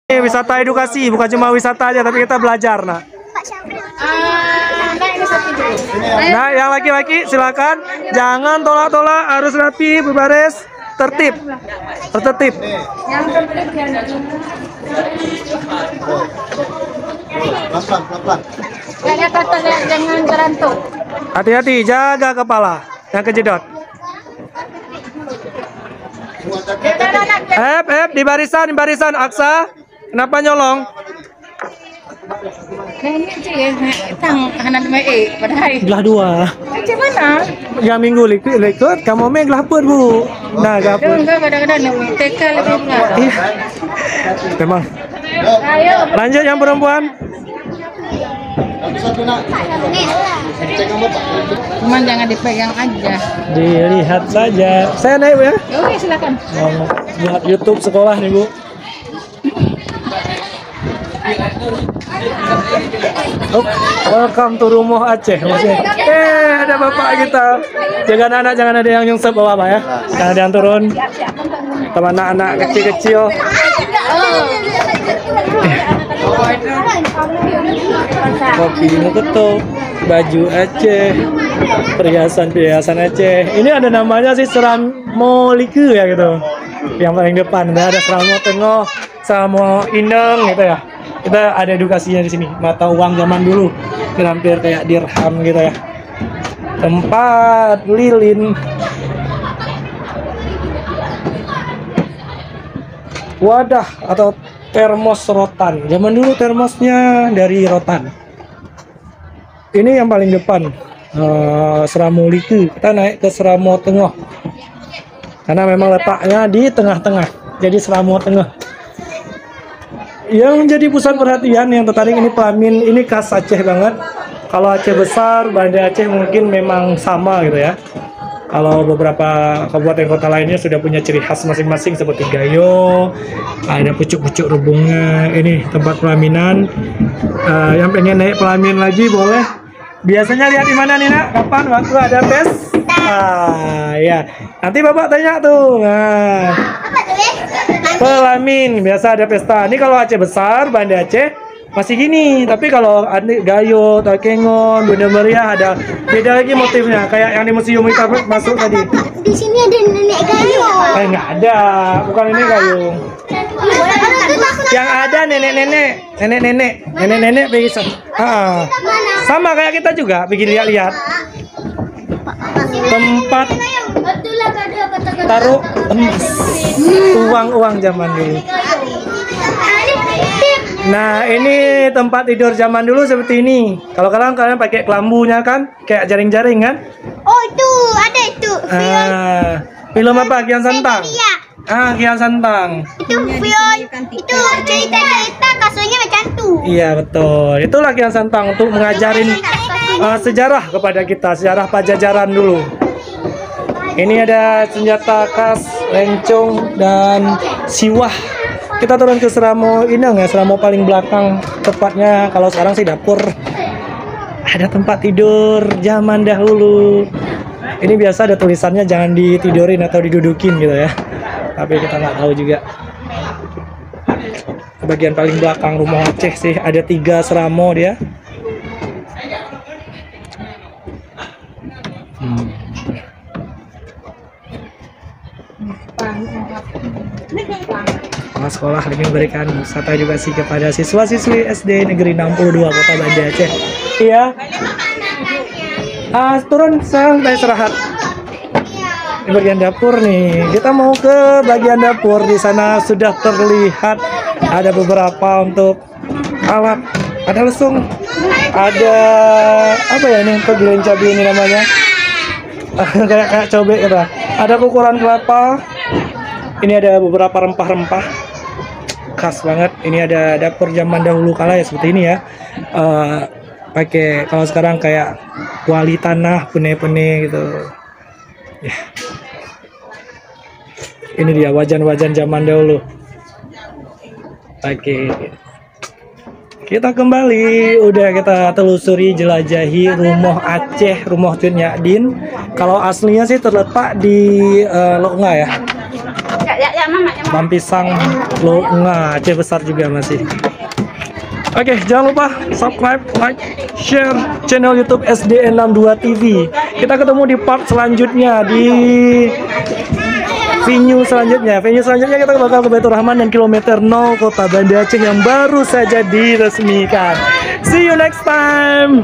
Ini wisata edukasi, bukan cuma wisata aja, tapi kita belajar, nak. Nah, yang laki-laki silakan, jangan tolak-tolak, harus rapi, berbaris, tertib, tertib. Pelan-pelan. Jangan berantuk. Hati-hati, jaga kepala, yang kejedot. Di barisan, Aksa, kenapa nyolong? Ini sih tang anak padahal. Gelah dua. Macam mana? Yang minggu ikut, kamu main gelah apa bu? Nah, gapur. Enggak kadang-kadang TK lebih enggak. Iya. Memang. Ayo. Lanjut yang perempuan. Cuman jangan dipegang aja. Dilihat saja. Saya naik bu ya. Oke, silakan. Buat YouTube sekolah nih bu. Oh, welcome to Rumah Aceh maksudnya. Ada bapak kita. Jangan anak, jangan ada yang nyungsep bapak ya. Jangan ada yang turun. Sama anak-anak kecil-kecil. Kopi Moketo, baju Aceh, perhiasan Aceh. Ini ada namanya sih Seramolike ya gitu. Yang paling depan ada Seramo Tengah, Seramo Indeng gitu ya. Kita ada edukasinya di sini, mata uang zaman dulu, hampir kayak dirham gitu ya. Tempat lilin, wadah atau termos rotan. Zaman dulu termosnya dari rotan. Ini yang paling depan, Seramolike. Kita naik ke Seramo Tengah, karena memang letaknya di tengah-tengah, jadi Seramo Tengah. Yang menjadi pusat perhatian yang tertarik ini pelamin, ini khas Aceh banget. Kalau Aceh besar, Banda Aceh mungkin memang sama gitu ya. Kalau beberapa kabupaten kota lainnya sudah punya ciri khas masing-masing seperti gayo, ada pucuk-pucuk rebungnya. Ini tempat pelaminan. Yang pengen naik pelamin lagi boleh. Biasanya lihat di mana nih nak? Kapan waktu ada tes? Ya. Nanti bapak tanya tuh. Nah. Pelamin biasa ada pesta. Ini kalau Aceh besar, Banda Aceh masih gini. Tapi kalau gayo, takengon, Bunda Meriah ada beda lagi motifnya. Kayak yang di museum kita masuk tadi. Di sini ada nenek gayung. Nggak ada, bukan ini gayung. Yang ada nenek-nenek pergi sama kayak kita juga pergi lihat-lihat. Tempat taruh emas, uang zaman dulu. Nah, ini tempat tidur zaman dulu seperti ini. Kalau kalian pakai kelambunya kan, kayak jaring-jaring kan? Oh itu, ada itu. Film apa? Kian Santang. Kian Santang. Itu film, itu cerita-cerita kasusnya macam tuh. Iya betul. Itulah Kian Santang untuk mengajarin sejarah kepada kita, sejarah Pajajaran dulu. Ini ada senjata khas, lencong dan siwah. Kita turun ke Seramo Indeng ya, Seramo paling belakang tepatnya. Kalau sekarang sih dapur. Ada tempat tidur zaman dahulu. Ini biasa ada tulisannya jangan ditidurin atau didudukin gitu ya. Tapi kita nggak tahu juga. Bagian paling belakang Rumah Aceh sih ada 3 Seramo dia. Sekolah lagi memberikan wisata edukasi kepada siswa-siswi SD Negeri 62 Kota Banda Aceh. Iya. Turun sekarang kita istirahat. Di bagian dapur nih. Kita mau ke bagian dapur. Di sana sudah terlihat ada beberapa untuk alat. Ada lesung. Ada apa ya ini untuk giling cabai ini namanya? kayak cobek gitu. Ada kukuran kelapa. Ini ada beberapa rempah-rempah khas banget. Ini ada dapur zaman dahulu kala ya seperti ini ya. Pakai kalau sekarang kayak kuali tanah, pene-pene gitu. Ya. Ini dia wajan-wajan zaman dahulu. Oke. Kita kembali, udah kita telusuri, jelajahi Rumah Aceh, Rumah Tun Yadin. Kalau aslinya sih terletak di Loknga ya. Ya, mama. Bam pisang lo Aceh besar juga masih. Oke, jangan lupa subscribe, like, share channel YouTube SDN62 TV. Kita ketemu di part selanjutnya di venue selanjutnya. Venue selanjutnya kita bakal ke Baitur Rahman dan kilometer 0 Kota Banda Aceh yang baru saja diresmikan. See you next time.